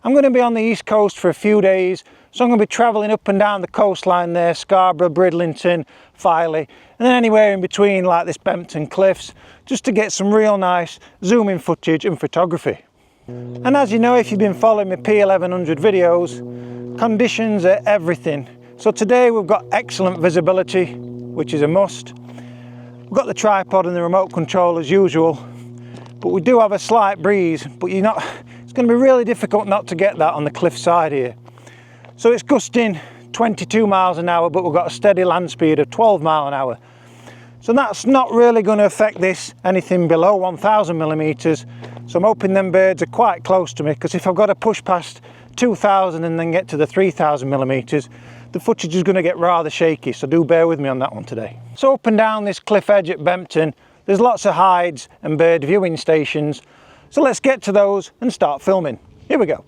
I'm going to be on the east coast for a few days, so I'm going to be travelling up and down the coastline there, Scarborough, Bridlington, Filey, and then anywhere in between like this Bempton Cliffs, just to get some real nice zoom-in footage and photography. And as you know, if you've been following my P1100 videos, conditions are everything. So today we've got excellent visibility, which is a must. We've got the tripod and the remote control as usual, but we do have a slight breeze, but it's going to be really difficult not to get that on the cliff side here. So it's gusting 22 miles an hour, but we've got a steady land speed of 12 miles an hour. So that's not really going to affect this anything below 1000 millimeters. So I'm hoping them birds are quite close to me, because if I've got to push past 2000 and then get to the 3000 millimeters, the footage is going to get rather shaky, so do bear with me on that one today. So up and down this cliff edge at Bempton, there's lots of hides and bird viewing stations. So let's get to those and start filming. Here we go.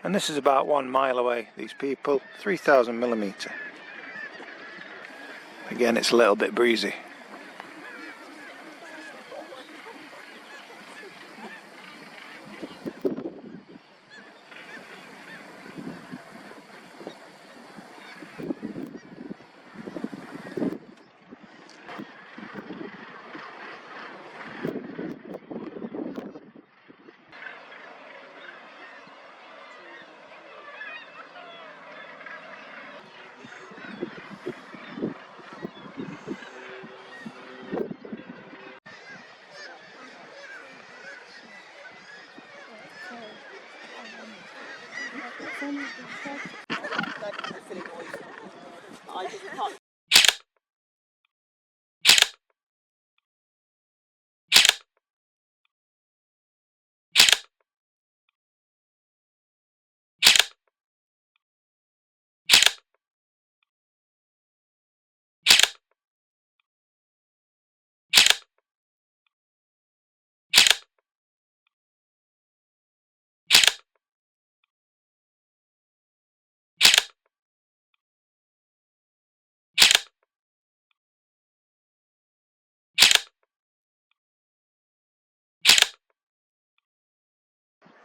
And this is about 1 mile away, these people, 3000 millimeter. Again, it's a little bit breezy.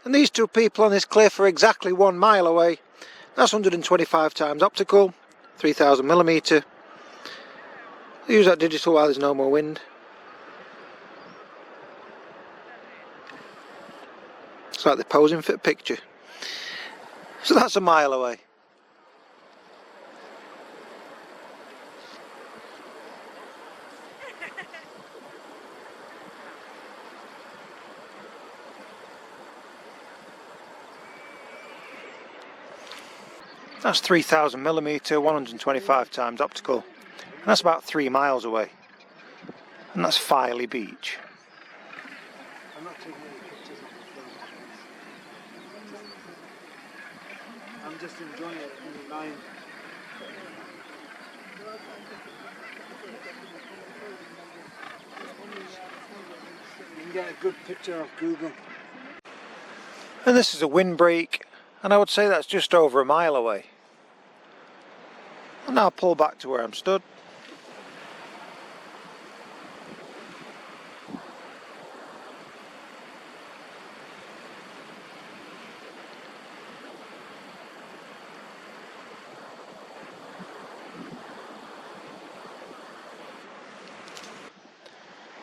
And these two people on this cliff are exactly 1 mile away. That's 125 times optical, 3000 millimeter. Use that digital while there's no more wind. It's like they're posing for a picture. So that's 1 mile away. That's 3000 millimeter, 125 times optical. And that's about 3 miles away. And that's Filey Beach. I'm not taking any pictures of the film. I'm just enjoying it in the line. You can get a good picture of Google. And this is a windbreak, and I would say that's just over 1 mile away. And now I'll pull back to where I'm stood.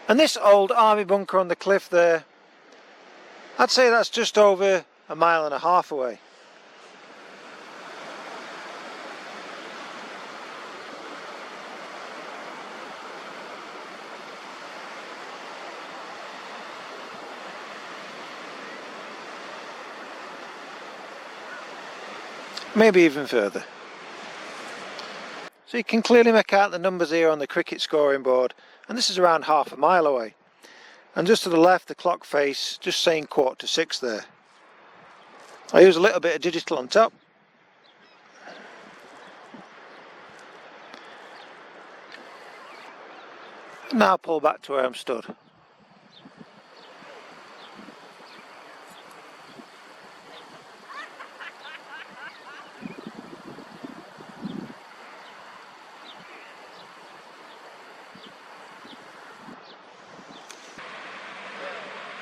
And this old army bunker on the cliff there, I'd say that's just over 1.5 miles away. maybe even further. So you can clearly make out the numbers here on the cricket scoring board, and this is around half a mile away. And just to the left, the clock face just saying 6:15 there. I use a little bit of digital on top. And now pull back to where I'm stood.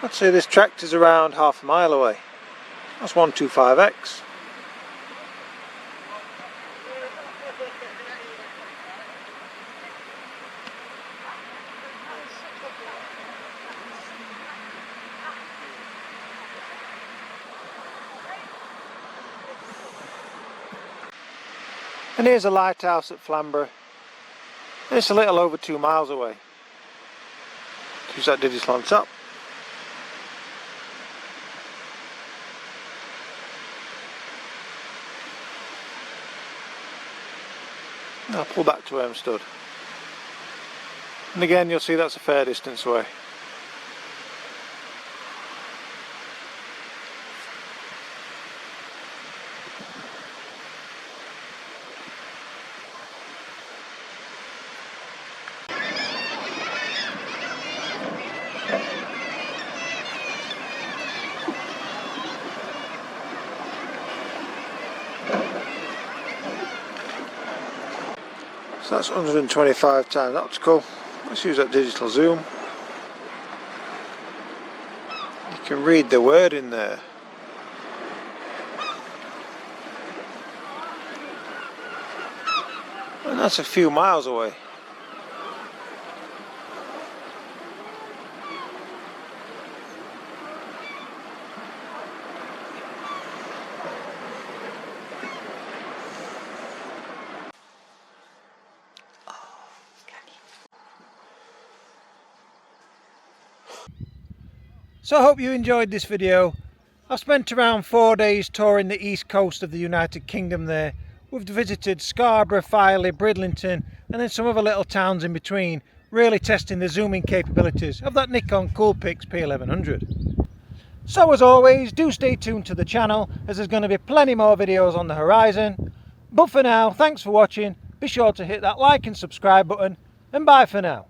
I'd say this tractor's around half a mile away. That's 125X. And here's a lighthouse at Flamborough. It's a little over 2 miles away. Use that digital on top. I'll pull back to where I'm stood. And again, you'll see that's a fair distance away. So that's 125 times optical. Let's use that digital zoom. You can read the word in there. And that's a few miles away. So I hope you enjoyed this video. I've spent around 4 days touring the east coast of the United Kingdom there. We've visited Scarborough, Filey, Bridlington and then some other little towns in between, really testing the zooming capabilities of that Nikon Coolpix P1100. So as always, do stay tuned to the channel as there's going to be plenty more videos on the horizon. But for now, thanks for watching, be sure to hit that like and subscribe button and bye for now.